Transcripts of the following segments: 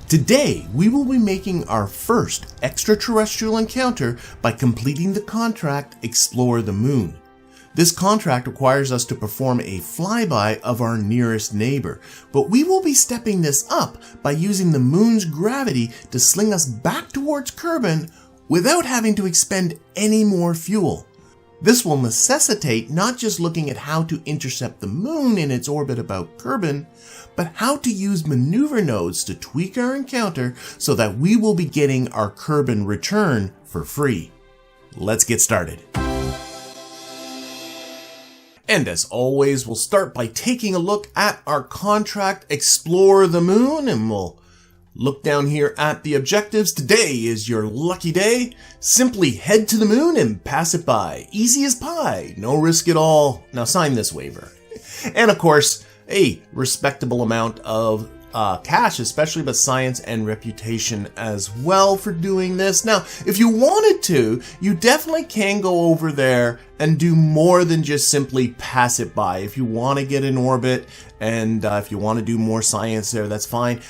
Today, we will be making our first extraterrestrial encounter by completing the contract Explore the Moon. This contract requires us to perform a flyby of our nearest neighbor, but we will be stepping this up by using the moon's gravity to sling us back towards Kerbin without having to expend any more fuel. This will necessitate not just looking at how to intercept the moon in its orbit about Kerbin, but how to use maneuver nodes to tweak our encounter so that we will be getting our Kerbin return for free. Let's get started. And as always, we'll start by taking a look at our contract Explore the Moon, and we'll look down here at the objectives. Today is your lucky day. Simply head to the moon and pass it by. Easy as pie, no risk at all. Now sign this waiver. And of course, a respectable amount of cash, especially with science and reputation as well for doing this. Now, if you wanted to, you definitely can go over there and do more than just simply pass it by. If you want to get in orbit and if you want to do more science there, that's fine.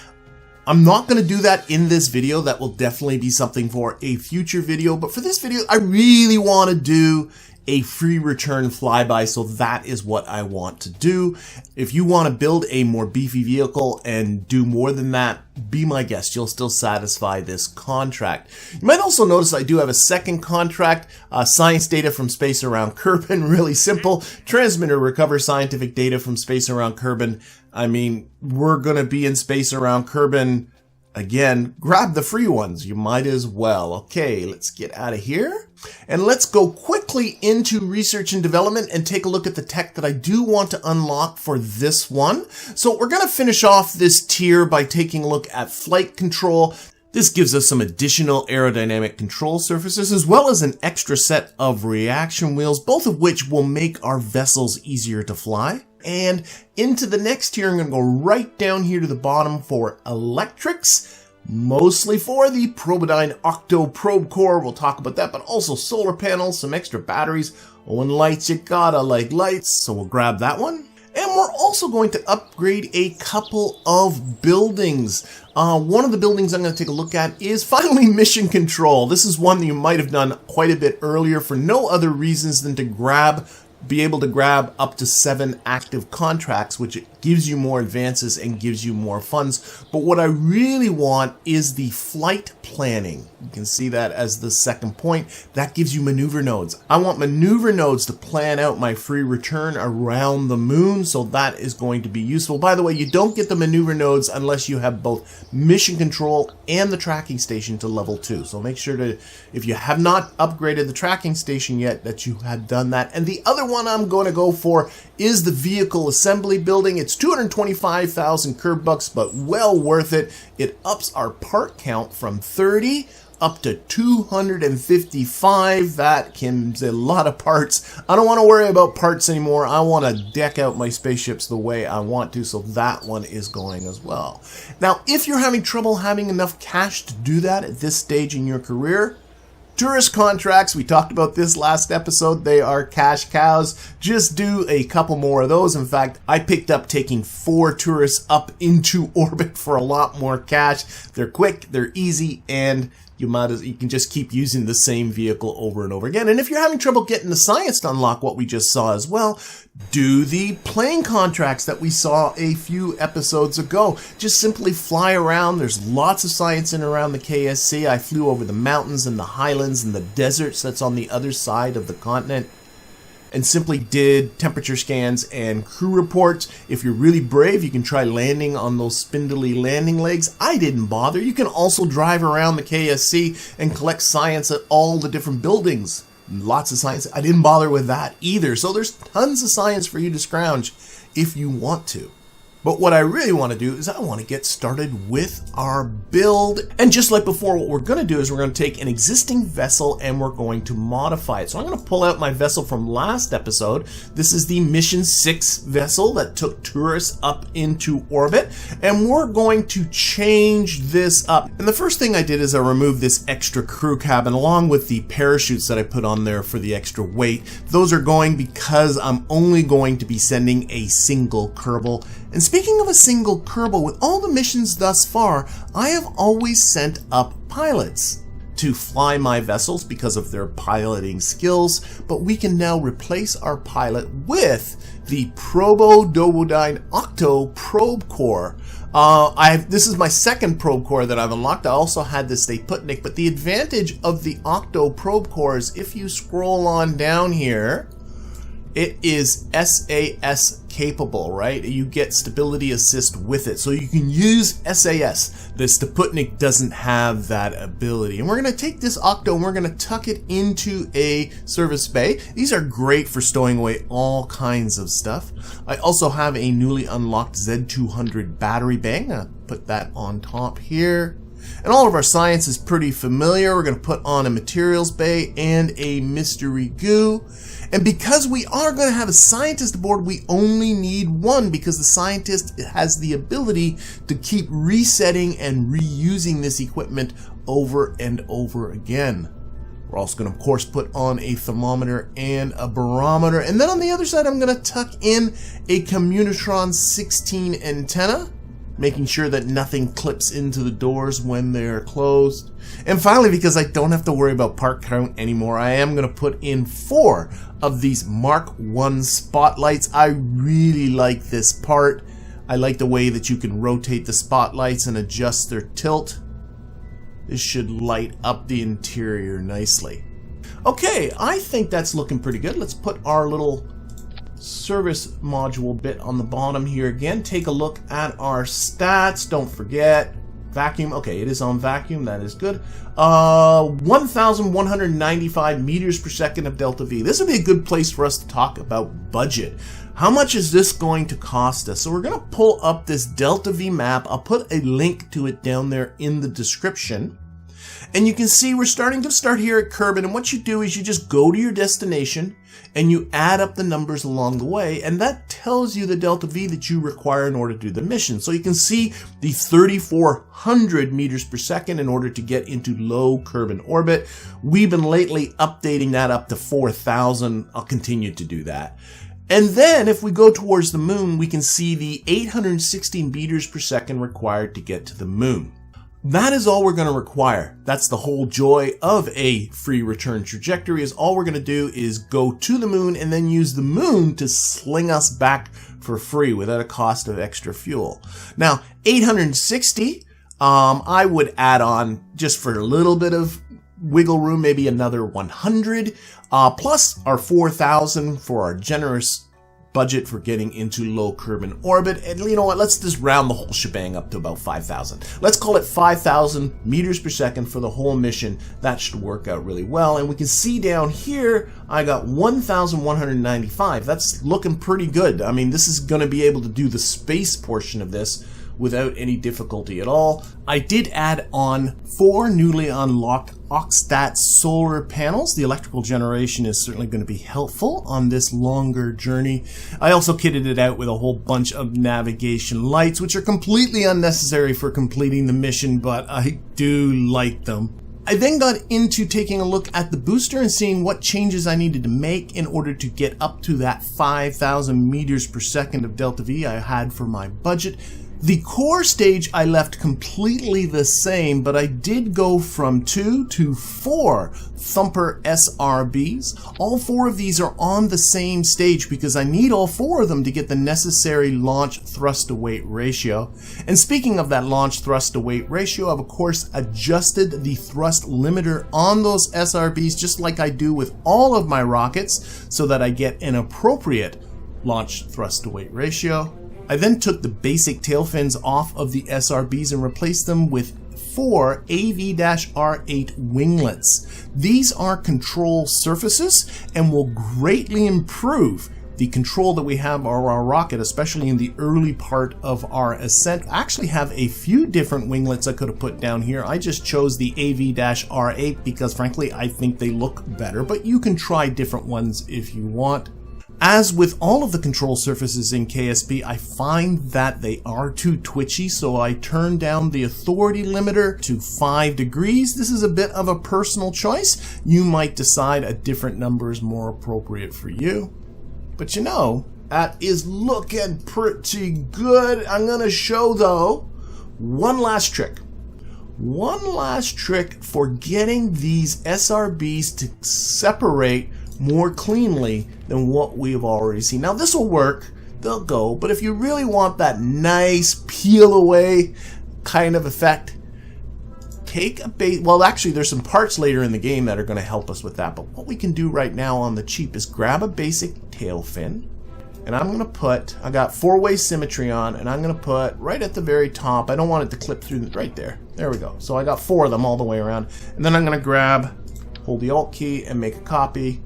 I'm not going to do that in this video. That will definitely be something for a future video. But for this video, I really want to do a free return flyby, so that is what I want to do. If you want to build a more beefy vehicle and do more than that, be my guest. You'll still satisfy this contract. You might also notice I do have a second contract, science data from space around Kerbin. Really simple. Transmitter recover scientific data from space around Kerbin. I mean, we're going to be in space around Kerbin. Again, grab the free ones. You might as well. Okay, let's get out of here. And let's go quickly into research and development and take a look at the tech that I do want to unlock for this one. So we're going to finish off this tier by taking a look at flight control. This gives us some additional aerodynamic control surfaces as well as an extra set of reaction wheels, both of which will make our vessels easier to fly. And into the next tier, I'm going to go right down here to the bottom for electrics, mostly for the Probodyne Octo Probe Core. We'll talk about that, but also solar panels, some extra batteries. Oh, and lights, you gotta like lights, so we'll grab that one. And we're also going to upgrade a couple of buildings. One of the buildings I'm going to take a look at is finally mission control. This is one that you might have done quite a bit earlier for no other reasons than to be able to grab up to 7 active contracts, which gives you more advances and gives you more funds. But what I really want is the flight planning. You can see that as the second point. That gives you maneuver nodes. I want maneuver nodes to plan out my free return around the moon, so that is going to be useful. By the way, you don't get the maneuver nodes unless you have both mission control and the tracking station to level 2. So make sure to, if you have not upgraded the tracking station yet, that you have done that. And the other one I'm going to go for is the vehicle assembly building. It's 225,000 KERBucks, but well worth it. It ups our part count from 30 up to 255. That can be a lot of parts. I don't want to worry about parts anymore. I want to deck out my spaceships the way I want to, so that one is going as well. Now, if you're having trouble having enough cash to do that at this stage in your career, tourist contracts, we talked about this last episode. They are cash cows. Just do a couple more of those. In fact, I picked up taking 4 tourists up into orbit for a lot more cash. They're quick, they're easy, and you can just keep using the same vehicle over and over again. And if you're having trouble getting the science to unlock what we just saw as well, do the plane contracts that we saw a few episodes ago. Just simply fly around. There's lots of science in and around the KSC. I flew over the mountains and the highlands and the deserts that's on the other side of the continent, and simply did temperature scans and crew reports. If you're really brave, you can try landing on those spindly landing legs. I didn't bother. You can also drive around the KSC and collect science at all the different buildings. Lots of science. I didn't bother with that either. So there's tons of science for you to scrounge if you want to. But what I really want to do is I want to get started with our build. And just like before, what we're going to do is we're going to take an existing vessel and we're going to modify it. So I'm going to pull out my vessel from last episode. This is the Mission 6 vessel that took tourists up into orbit. And we're going to change this up. And the first thing I did is I removed this extra crew cabin along with the parachutes that I put on there for the extra weight. Those are going because I'm only going to be sending a single Kerbal. And speaking of a single Kerbal, with all the missions thus far, I have always sent up pilots to fly my vessels because of their piloting skills, but we can now replace our pilot with the Probo-Dobodyne Octo Probe Core. This is my second probe core that I've unlocked. I also had the Staputnik, but the advantage of the Octo Probe Core is if you scroll on down here, it is SAS capable, right? You get stability assist with it, so you can use SAS. The Staputnik doesn't have that ability. And we're going to take this Octo and we're going to tuck it into a service bay. These are great for stowing away all kinds of stuff. I also have a newly unlocked Z200 battery bank. I'll put that on top here. And all of our science is pretty familiar. We're going to put on a materials bay and a mystery goo. And because we are going to have a scientist aboard, we only need one, because the scientist has the ability to keep resetting and reusing this equipment over and over again. We're also going to, of course, put on a thermometer and a barometer. And then on the other side, I'm going to tuck in a Communitron 16 antenna, making sure that nothing clips into the doors when they're closed. And finally, because I don't have to worry about part count anymore, I am going to put in 4 of these Mark I spotlights. I really like this part. I like the way that you can rotate the spotlights and adjust their tilt. This should light up the interior nicely. Okay, I think that's looking pretty good. Let's put our little service module bit on the bottom here again. Take a look at our stats. Don't forget vacuum. Okay, it is on vacuum. That is good. 1,195 meters per second of delta V. This would be a good place for us to talk about budget. How much is this going to cost us? So we're going to pull up this delta V map. I'll put a link to it down there in the description. And you can see we're starting to start here at Kerbin, and what you do is you just go to your destination and you add up the numbers along the way, and that tells you the delta V that you require in order to do the mission. So you can see the 3,400 meters per second in order to get into low Kerbin orbit. We've been lately updating that up to 4,000. I'll continue to do that. And then if we go towards the moon, we can see the 816 meters per second required to get to the moon. That is all we're going to require. That's the whole joy of a free return trajectory, is all we're going to do is go to the moon and then use the moon to sling us back for free without a cost of extra fuel. Now, 860, I would add on, just for a little bit of wiggle room, maybe another 100, plus our 4,000 for our generous budget for getting into low Kerbin orbit. And you know what, let's just round the whole shebang up to about 5,000. Let's call it 5,000 meters per second for the whole mission. That should work out really well. And we can see down here, I got 1,195. That's looking pretty good. I mean, this is going to be able to do the space portion of this without any difficulty at all. I did add on 4 newly unlocked Oxstat solar panels. The electrical generation is certainly going to be helpful on this longer journey. I also kitted it out with a whole bunch of navigation lights, which are completely unnecessary for completing the mission, but I do like them. I then got into taking a look at the booster and seeing what changes I needed to make in order to get up to that 5,000 meters per second of delta V I had for my budget. The core stage I left completely the same, but I did go from 2 to 4 Thumper SRBs. All 4 of these are on the same stage because I need all 4 of them to get the necessary launch thrust-to-weight ratio. And speaking of that launch thrust-to-weight ratio, I've of course adjusted the thrust limiter on those SRBs just like I do with all of my rockets so that I get an appropriate launch thrust-to-weight ratio. I then took the basic tail fins off of the SRBs and replaced them with 4 AV-R8 winglets. These are control surfaces and will greatly improve the control that we have of our rocket, especially in the early part of our ascent. I actually have a few different winglets I could have put down here. I just chose the AV-R8 because frankly I think they look better, but you can try different ones if you want. As with all of the control surfaces in KSP, I find that they are too twitchy, so I turned down the authority limiter to 5 degrees. This is a bit of a personal choice. You might decide a different number is more appropriate for you. But you know, That is looking pretty good. I'm going to show, though, one last trick. One last trick for getting these SRBs to separate more cleanly than what we have already seen. Now, this will work. They'll go. But if you really want that nice peel away kind of effect, take a base. Well, actually, there's some parts later in the game that are going to help us with that. But what we can do right now on the cheap is grab a basic tail fin. And I'm going to put, I got 4-way symmetry on, and I'm going to put right at the very top. I don't want it to clip through, right there. There we go. So I got 4 of them all the way around. And then I'm going to grab, hold the Alt key, and make a copy,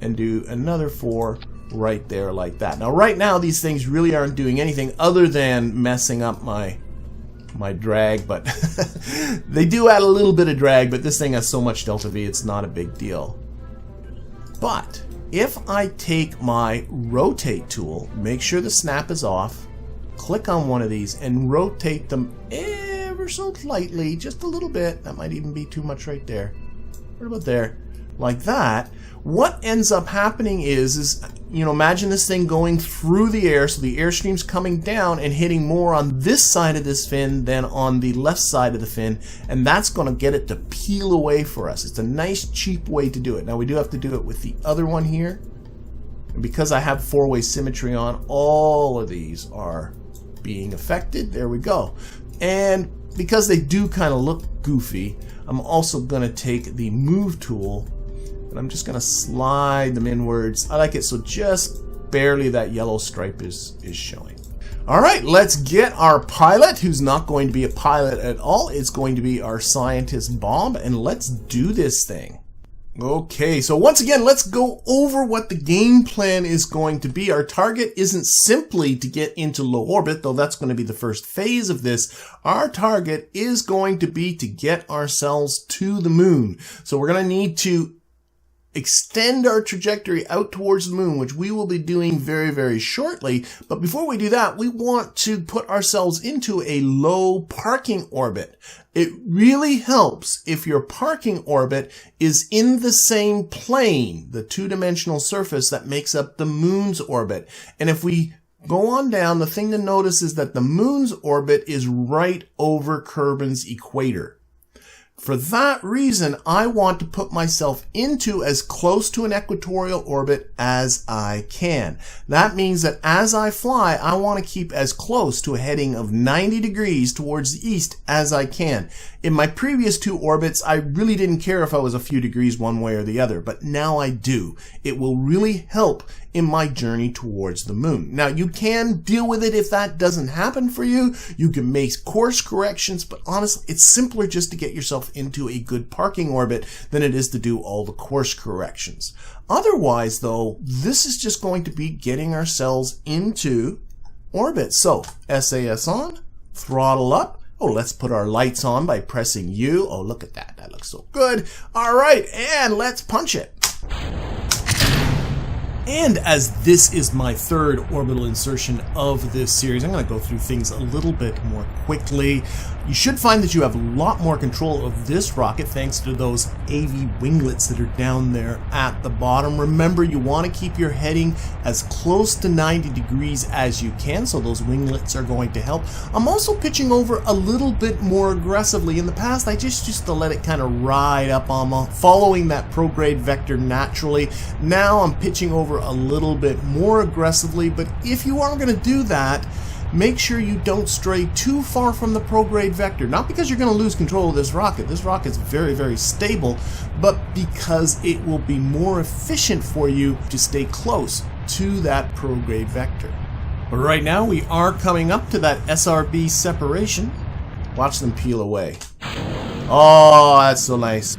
and do another 4 right there like that. Now, right now, these things really aren't doing anything other than messing up my drag, but they do add a little bit of drag, but this thing has so much delta V, it's not a big deal. But if I take my rotate tool, make sure the snap is off, click on one of these and rotate them ever so slightly, just a little bit, that might even be too much right there, right about there, like that, what ends up happening is you know, imagine this thing going through the air, so the airstream's coming down and hitting more on this side of this fin than on the left side of the fin, and that's going to get it to peel away for us. It's a nice, cheap way to do it. Now, we do have to do it with the other one here. And because I have 4-way symmetry on, all of these are being affected. There we go. And because they do kind of look goofy, I'm also going to take the move tool, and I'm just going to slide them inwards. I like it so just barely that yellow stripe is showing. All right, let's get our pilot, who's not going to be a pilot at all. It's going to be our scientist Bob, and let's do this thing. Okay, so once again, let's go over what the game plan is going to be. Our target isn't simply to get into low orbit, though that's going to be the first phase of this. Our target is going to be to get ourselves to the moon. So we're going to need to extend our trajectory out towards the moon, which we will be doing very, very shortly. But before we do that, we want to put ourselves into a low parking orbit. It really helps if your parking orbit is in the same plane, the two-dimensional surface that makes up the moon's orbit. And if we go on down, the thing to notice is that the moon's orbit is right over Kerbin's equator. For that reason, I want to put myself into as close to an equatorial orbit as I can. That means that as I fly, I want to keep as close to a heading of 90 degrees towards the east as I can. In my previous 2 orbits, I really didn't care if I was a few degrees one way or the other, but now I do. It will really help in my journey towards the moon. Now, you can deal with it if that doesn't happen for you. You can make course corrections, but honestly, it's simpler just to get yourself into a good parking orbit than it is to do all the course corrections. Otherwise, though, this is just going to be getting ourselves into orbit. So, SAS on, throttle up. Oh, let's put our lights on by pressing U. Oh, look at that. That looks so good. All right, and let's punch it. And as this is my 3rd orbital insertion of this series, I'm going to go through things a little bit more quickly. You should find that you have a lot more control of this rocket thanks to those AV winglets that are down there at the bottom. Remember, you want to keep your heading as close to 90 degrees as you can, so those winglets are going to help. I'm also pitching over a little bit more aggressively. In the past, I just used to let it kind of ride up on following that prograde vector naturally. Now I'm pitching over a little bit more aggressively, but if you are going to do that, make sure you don't stray too far from the prograde vector. Not because you're going to lose control of this rocket. This rocket's very, very stable, but because it will be more efficient for you to stay close to that prograde vector. But right now, we are coming up to that SRB separation. Watch them peel away. Oh, that's so nice.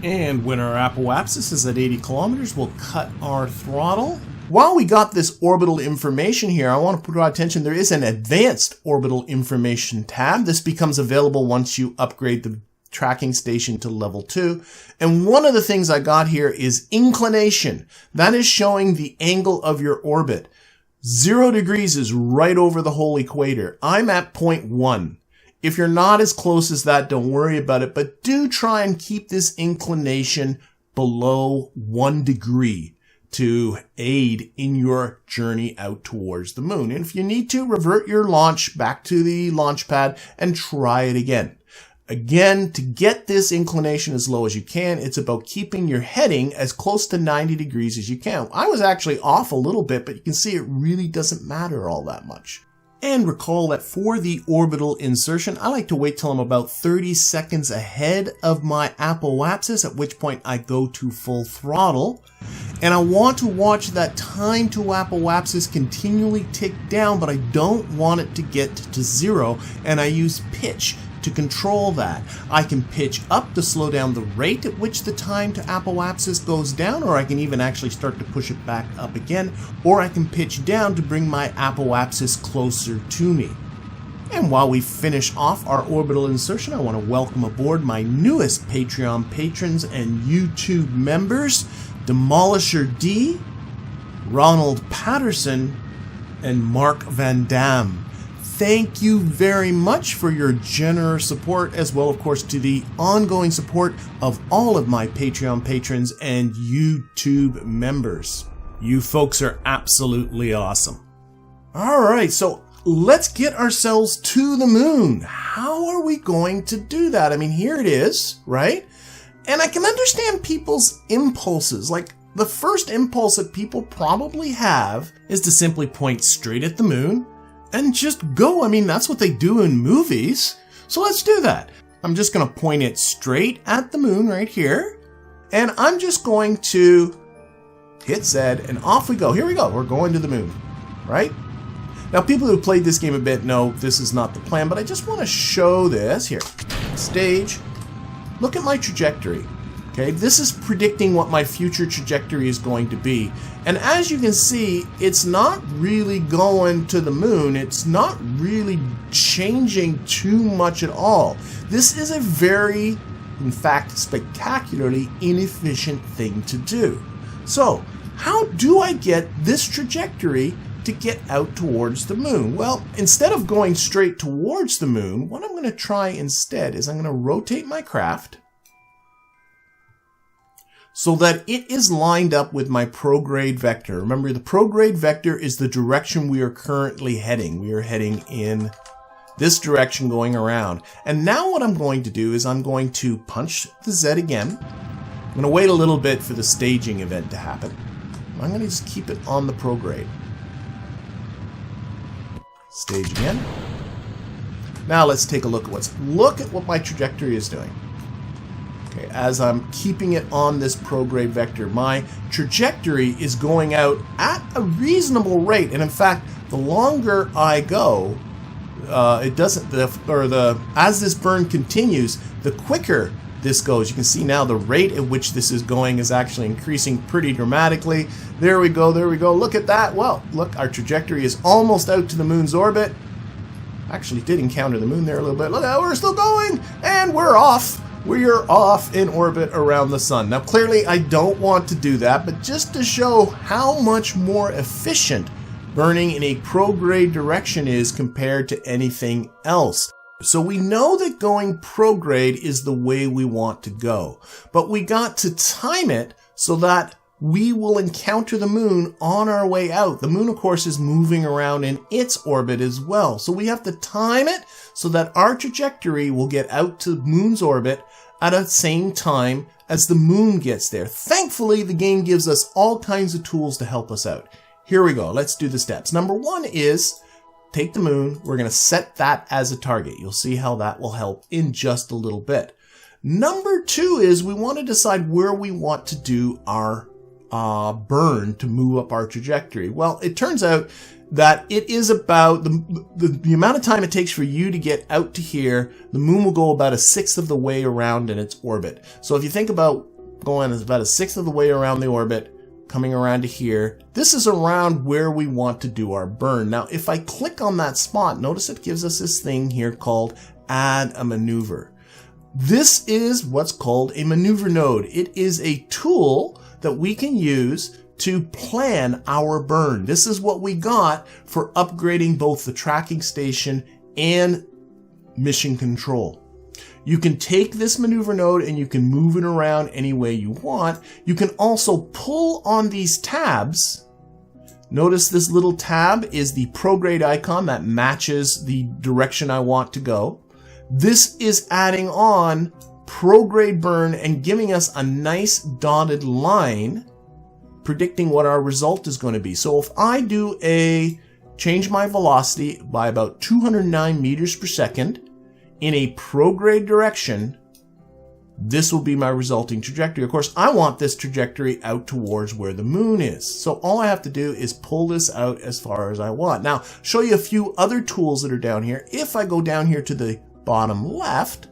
And when our apoapsis is at 80 kilometers, we'll cut our throttle. While we got this orbital information here, I want to put our attention, there is an advanced orbital information tab. This becomes available once you upgrade the tracking station to level 2. And one of the things I got here is inclination. That is showing the angle of your orbit. 0 degrees is right over the whole equator. I'm at 0.1. If you're not as close as that, don't worry about it, but do try and keep this inclination below 1 degree. to aid in your journey out towards the moon. And if you need to, revert your launch back to the launch pad and try it again. Again, to get this inclination as low as you can, it's about keeping your heading as close to 90 degrees as you can. I was actually off a little bit, but you can see it really doesn't matter all that much. And recall that for the orbital insertion, I like to wait till I'm about 30 seconds ahead of my apoapsis, at which point I go to full throttle. And I want to watch that time to apoapsis continually tick down, but I don't want it to get to 0, and I use pitch to control that. I can pitch up to slow down the rate at which the time to apoapsis goes down, or I can even actually start to push it back up again, or I can pitch down to bring my apoapsis closer to me. And while we finish off our orbital insertion, I want to welcome aboard my newest Patreon patrons and YouTube members, Demolisher D, Ronald Patterson, and Mark Van Dam. Thank you very much for your generous support, as well, of course, to the ongoing support of all of my Patreon patrons and YouTube members. You folks are absolutely awesome. All right, so let's get ourselves to the moon. How are we going to do that? I mean, here it is, right? And I can understand people's impulses. Like, the first impulse that people probably have is to simply point straight at the moon and just go. I mean, that's what they do in movies. So let's do that. I'm just going to point it straight at the moon right here. And I'm just going to hit Z and off we go. Here we go. We're going to the moon, right? Now, people who played this game a bit know this is not the plan, but I just want to show this here. Stage. Look at my trajectory. Okay, this is predicting what my future trajectory is going to be. And as you can see, it's not really going to the moon. It's not really changing too much at all. This is a very, in fact, spectacularly inefficient thing to do. So, how do I get this trajectory to get out towards the moon? Well, instead of going straight towards the moon, what I'm going to try instead is I'm going to rotate my craft so that it is lined up with my prograde vector. Remember, the prograde vector is the direction we are currently heading. We are heading in this direction going around. And now what I'm going to do is I'm going to punch the Z again. I'm going to wait a little bit for the staging event to happen. I'm going to just keep it on the prograde. Stage again. Now let's take a look at what my trajectory is doing. Okay, as I'm keeping it on this prograde vector, my trajectory is going out at a reasonable rate, and in fact, the longer I go, as this burn continues, the quicker this goes. You can see now the rate at which this is going is actually increasing pretty dramatically. There we go, there we go. Look at that. Well, look, our trajectory is almost out to the moon's orbit. Actually did encounter the moon there a little bit. Look, we're still going, and we're off. We are off in orbit around the sun. Now, clearly, I don't want to do that, but just to show how much more efficient burning in a prograde direction is compared to anything else. So we know that going prograde is the way we want to go, but we got to time it so that we will encounter the moon on our way out. The moon, of course, is moving around in its orbit as well. So we have to time it so that our trajectory will get out to the moon's orbit at the same time as the moon gets there. Thankfully, the game gives us all kinds of tools to help us out. Here we go. Let's do the steps. Number one is take the moon. We're going to set that as a target. You'll see how that will help in just a little bit. Number two is we want to decide where we want to do our burn to move up our trajectory. Well, it turns out that it is about the amount of time it takes for you to get out to here. The moon will go about 1/6 of the way around in its orbit. So if you think about going about 1/6 of the way around the orbit, coming around to here, this is around where we want to do our burn. Now, if I click on that spot, notice it gives us this thing here called Add a Maneuver. This is what's called a maneuver node. It is a tool that we can use to plan our burn. This is what we got for upgrading both the tracking station and mission control. You can take this maneuver node and you can move it around any way you want. You can also pull on these tabs. Notice this little tab is the prograde icon that matches the direction I want to go. This is adding on prograde burn and giving us a nice dotted line predicting what our result is going to be. So if I do change my velocity by about 209 meters per second in a prograde direction, this will be my resulting trajectory. Of course, I want this trajectory out towards where the moon is. So all I have to do is pull this out as far as I want. Now, show you a few other tools that are down here. If I go down here to the bottom left,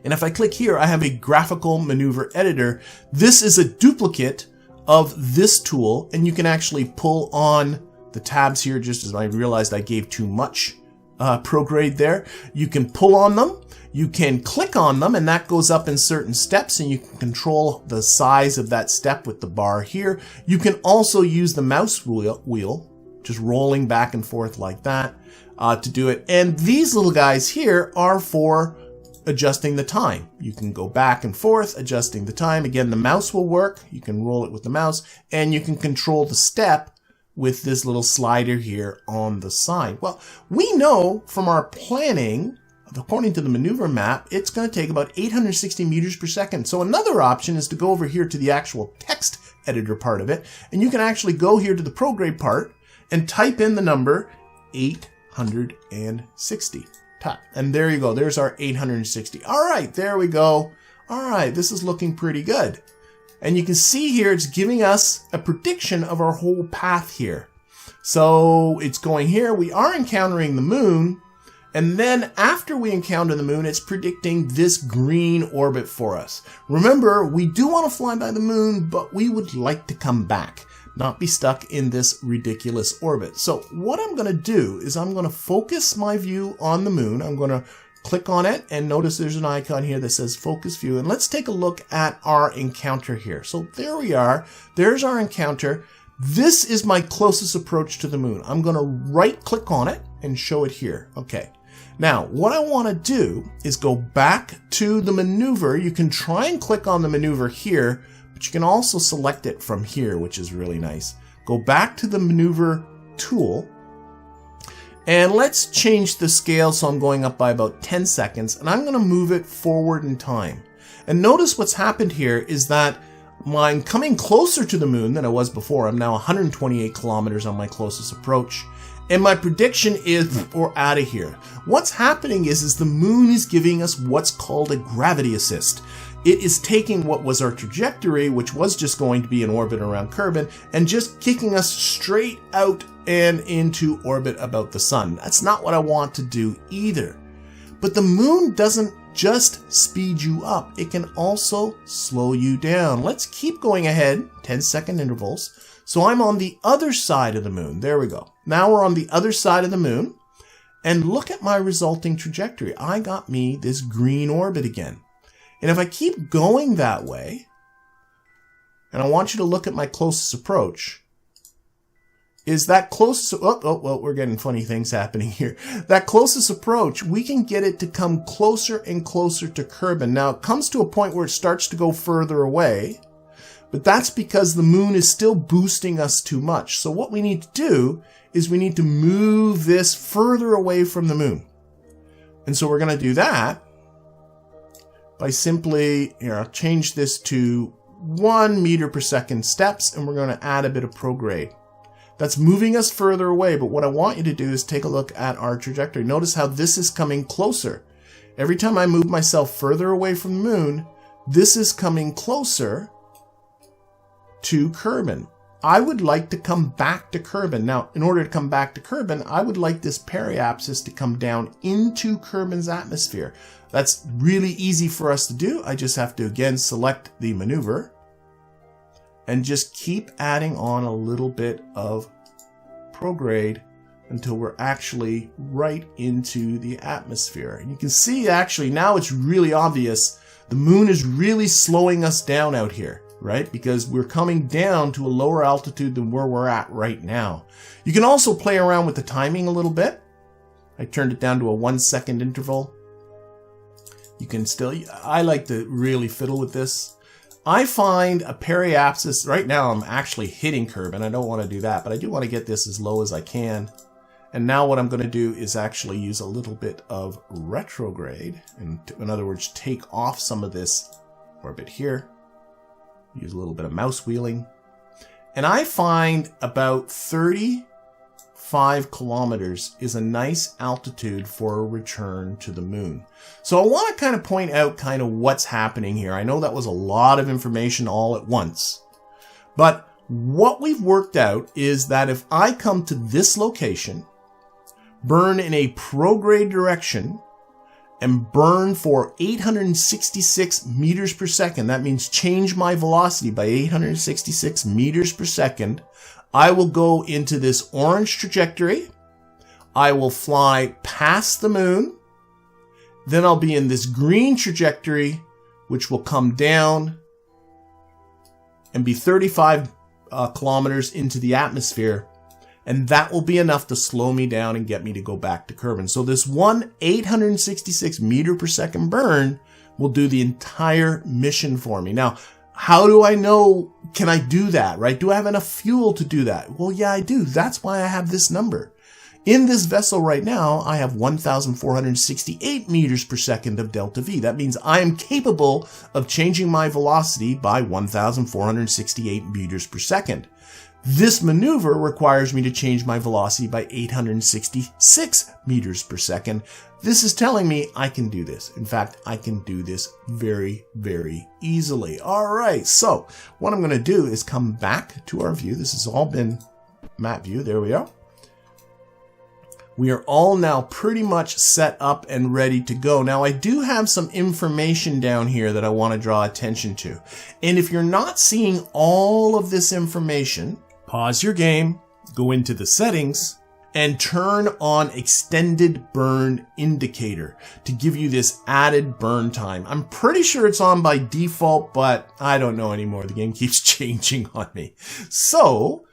and if I click here, I have a graphical maneuver editor. This is a duplicate of this tool, and you can actually pull on the tabs here, just as I realized I gave too much prograde there. You can pull on them, you can click on them, and that goes up in certain steps, and you can control the size of that step with the bar here. You can also use the mouse wheel, just rolling back and forth like that to do it. And these little guys here are for adjusting the time. You can go back and forth adjusting the time. Again, the mouse will work. You can roll it with the mouse, and you can control the step with this little slider here on the side. Well, we know from our planning, according to the maneuver map, it's going to take about 860 meters per second. So another option is to go over here to the actual text editor part of it, and you can actually go here to the prograde part and type in the number 860. And there you go. There's our 860. All right, there we go. All right, this is looking pretty good. And you can see here it's giving us a prediction of our whole path here. So it's going here. We are encountering the moon. And then after we encounter the moon, it's predicting this green orbit for us. Remember, we do want to fly by the moon, but we would like to come back, not be stuck in this ridiculous orbit. So what I'm going to do is I'm going to focus my view on the moon. I'm going to click on it, and notice there's an icon here that says focus view. And let's take a look at our encounter here. So there we are. There's our encounter. This is my closest approach to the moon. I'm going to right click on it and show it here. Okay. Now, what I want to do is go back to the maneuver. You can try and click on the maneuver here, but you can also select it from here, which is really nice. Go back to the maneuver tool, and let's change the scale so I'm going up by about 10 seconds, and I'm going to move it forward in time. And notice what's happened here is that I'm coming closer to the moon than I was before. I'm now 128 kilometers on my closest approach. And my prediction is we're out of here. What's happening is the moon is giving us what's called a gravity assist. It is taking what was our trajectory, which was just going to be in orbit around Kerbin, and just kicking us straight out and into orbit about the sun. That's not what I want to do either. But the moon doesn't just speed you up. It can also slow you down. Let's keep going ahead, 10-second intervals. So I'm on the other side of the moon. There we go. Now we're on the other side of the moon. And look at my resulting trajectory. I got me this green orbit again. And if I keep going that way, and I want you to look at my closest approach, is that closest, well, we're getting funny things happening here. That closest approach, we can get it to come closer and closer to Kerbin. Now it comes to a point where it starts to go further away, but that's because the moon is still boosting us too much. So what we need to do is we need to move this further away from the moon. And so we're going to do that by simply, here, I'll change this to 1 meter per second steps, and we're going to add a bit of prograde. That's moving us further away, but what I want you to do is take a look at our trajectory. Notice how this is coming closer. Every time I move myself further away from the moon, this is coming closer to Kerbin. I would like to come back to Kerbin. Now, in order to come back to Kerbin, I would like this periapsis to come down into Kerbin's atmosphere. That's really easy for us to do. I just have to, again, select the maneuver and just keep adding on a little bit of prograde until we're actually right into the atmosphere. And you can see, actually, now it's really obvious. The moon is really slowing us down out here, right? Because we're coming down to a lower altitude than where we're at right now. You can also play around with the timing a little bit. I turned it down to a 1 second interval. You can still, I like to really fiddle with this. I find a periapsis, right now I'm actually hitting Kerbin. I don't want to do that, but I do want to get this as low as I can. And now what I'm going to do is actually use a little bit of retrograde. And in other words, take off some of this orbit here. Use a little bit of mouse wheeling. And I find about 35 kilometers is a nice altitude for a return to the moon. So I want to kind of point out kind of what's happening here. I know that was a lot of information all at once. But what we've worked out is that if I come to this location, burn in a prograde direction, and burn for 866 meters per second, that means change my velocity by 866 meters per second, I will go into this orange trajectory. I will fly past the moon. Then I'll be in this green trajectory, which will come down and be 35 kilometers into the atmosphere. And that will be enough to slow me down and get me to go back to Kerbin. So this one 866 meter per second burn will do the entire mission for me. Now, how do I know, can I do that, right? Do I have enough fuel to do that? Well, yeah, I do. That's why I have this number. In this vessel right now, I have 1,468 meters per second of delta V. That means I am capable of changing my velocity by 1,468 meters per second. This maneuver requires me to change my velocity by 866 meters per second. This is telling me I can do this. In fact, I can do this very, very easily. All right, so what I'm going to do is come back to our view. This has all been map view. There we are. We are all now pretty much set up and ready to go. Now, I do have some information down here that I want to draw attention to. And if you're not seeing all of this information, pause your game, go into the settings, and turn on extended burn indicator to give you this added burn time. I'm pretty sure it's on by default, but I don't know anymore. The game keeps changing on me. So,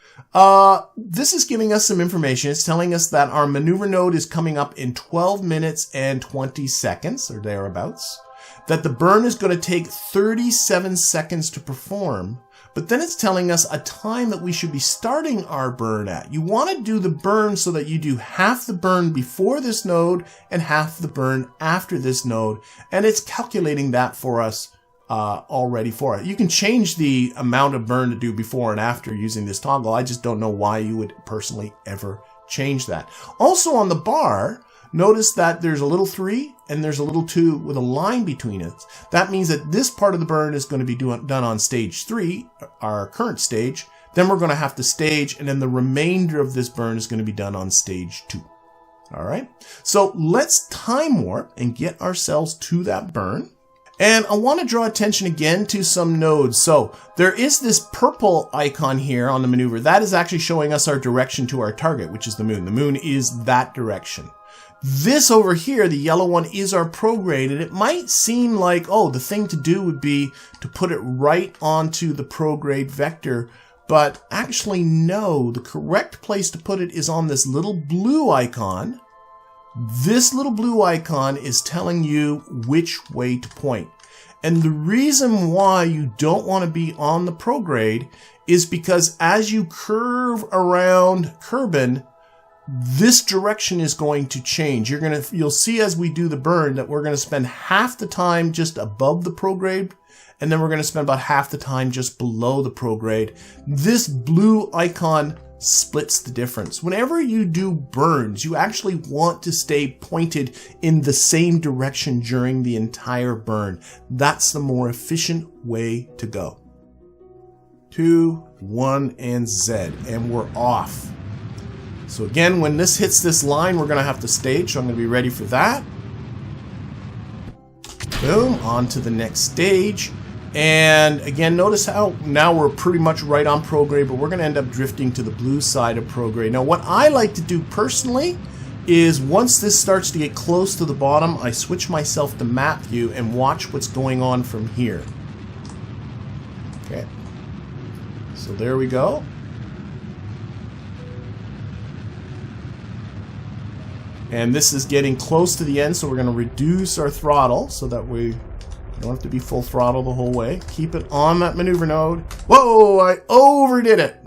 this is giving us some information. It's telling us that our maneuver node is coming up in 12 minutes and 20 seconds, or thereabouts. That the burn is going to take 37 seconds to perform. But then it's telling us a time that we should be starting our burn at. You want to do the burn so that you do half the burn before this node and half the burn after this node. And it's calculating that for us already for it. You can change the amount of burn to do before and after using this toggle. I just don't know why you would personally ever change that. Also on the bar, notice that there's a little 3 and there's a little 2 with a line between it. That means that this part of the burn is going to be done on stage 3, our current stage. Then we're going to have to stage, and then the remainder of this burn is going to be done on stage 2. All right. So let's time warp and get ourselves to that burn. And I want to draw attention again to some nodes. So there is this purple icon here on the maneuver. That is actually showing us our direction to our target, which is the moon. The moon is that direction. This over here, the yellow one, is our prograde, and it might seem like, oh, the thing to do would be to put it right onto the prograde vector, but actually no, the correct place to put it is on this little blue icon. This little blue icon is telling you which way to point. And the reason why you don't want to be on the prograde is because as you curve around Kerbin, this direction is going to change. You'll see as we do the burn that we're going to spend half the time just above the prograde, and then we're going to spend about half the time just below the prograde. This blue icon splits the difference. Whenever you do burns, you actually want to stay pointed in the same direction during the entire burn. That's the more efficient way to go. 2, 1, and Z, and we're off. So again, when this hits this line, we're going to have to stage, so I'm going to be ready for that. Boom, on to the next stage. And again, notice how now we're pretty much right on prograde, but we're going to end up drifting to the blue side of prograde. Now, what I like to do personally is once this starts to get close to the bottom, I switch myself to map view and watch what's going on from here. Okay. So there we go. And this is getting close to the end, so we're going to reduce our throttle so that we don't have to be full throttle the whole way. Keep it on that maneuver node. Whoa, I overdid it.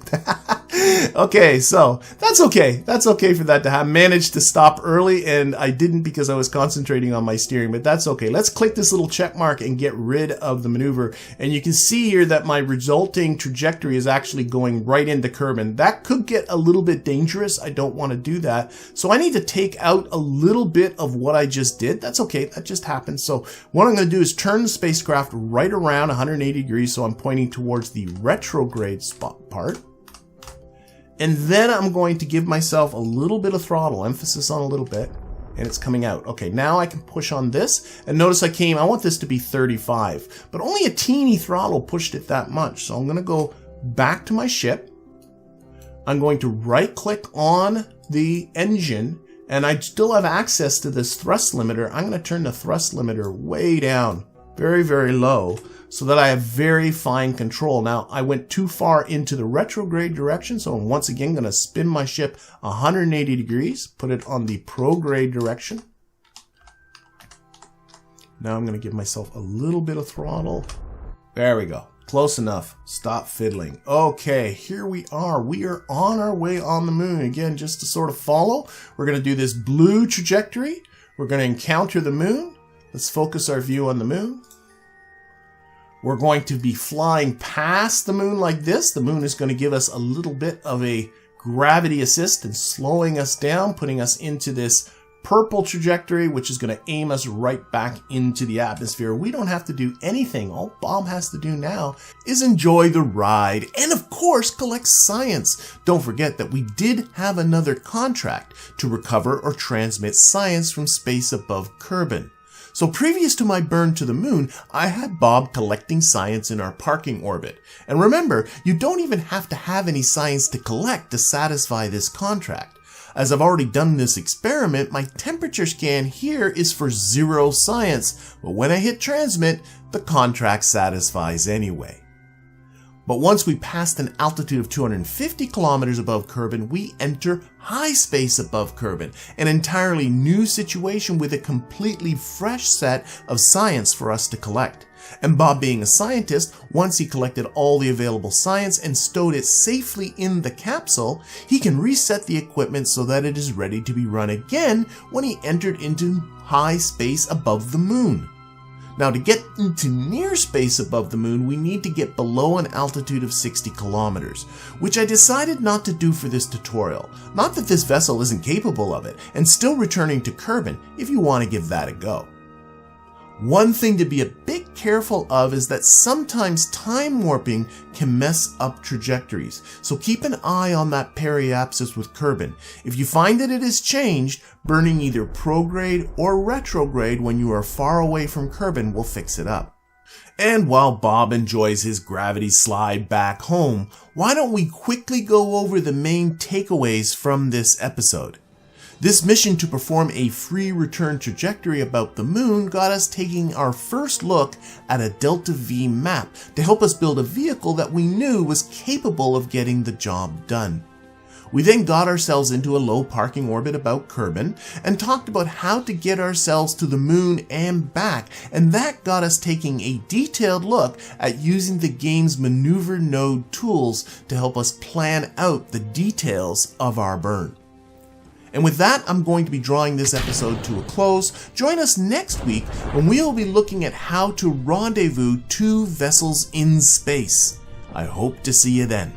Okay, so that's okay. That's okay for that to have managed to stop early, and I didn't because I was concentrating on my steering, but that's okay. Let's click this little check mark and get rid of the maneuver. And you can see here that my resulting trajectory is actually going right into Kerbin. That could get a little bit dangerous. I don't want to do that. So I need to take out a little bit of what I just did. That's okay. That just happened. So what I'm going to do is turn the spacecraft right around 180 degrees, so I'm pointing towards the retrograde spot part. And then I'm going to give myself a little bit of throttle, emphasis on a little bit, and it's coming out. Okay, now I can push on this, and notice I want this to be 35, but only a teeny throttle pushed it that much. So I'm going to go back to my ship. I'm going to right click on the engine, and I still have access to this thrust limiter. I'm going to turn the thrust limiter way down, very, very low, so that I have very fine control. Now, I went too far into the retrograde direction, so I'm once again going to spin my ship 180 degrees, put it on the prograde direction. Now I'm going to give myself a little bit of throttle. There we go. Close enough. Stop fiddling. Okay, here we are. We are on our way on the moon. Again, just to sort of follow, we're going to do this blue trajectory. We're going to encounter the moon. Let's focus our view on the moon. We're going to be flying past the moon like this. The moon is going to give us a little bit of a gravity assist and slowing us down, putting us into this purple trajectory, which is going to aim us right back into the atmosphere. We don't have to do anything. All Bob has to do now is enjoy the ride and, of course, collect science. Don't forget that we did have another contract to recover or transmit science from space above Kerbin. So previous to my burn to the moon, I had Bob collecting science in our parking orbit. And remember, you don't even have to have any science to collect to satisfy this contract. As I've already done this experiment, my temperature scan here is for 0 science, but when I hit transmit, the contract satisfies anyway. But once we passed an altitude of 250 kilometers above Kerbin, we enter high space above Kerbin, an entirely new situation with a completely fresh set of science for us to collect. And Bob, being a scientist, once he collected all the available science and stowed it safely in the capsule, he can reset the equipment so that it is ready to be run again when he entered into high space above the moon. Now, to get into near space above the moon, we need to get below an altitude of 60 kilometers, which I decided not to do for this tutorial. Not that this vessel isn't capable of it, and still returning to Kerbin if you want to give that a go. One thing to be a bit careful of is that sometimes time warping can mess up trajectories, so keep an eye on that periapsis with Kerbin. If you find that it has changed, burning either prograde or retrograde when you are far away from Kerbin will fix it up. And while Bob enjoys his gravity slide back home, why don't we quickly go over the main takeaways from this episode? This mission to perform a free return trajectory about the moon got us taking our first look at a Delta V map to help us build a vehicle that we knew was capable of getting the job done. We then got ourselves into a low parking orbit about Kerbin and talked about how to get ourselves to the moon and back, and that got us taking a detailed look at using the game's maneuver node tools to help us plan out the details of our burn. And with that, I'm going to be drawing this episode to a close. Join us next week when we'll be looking at how to rendezvous 2 vessels in space. I hope to see you then.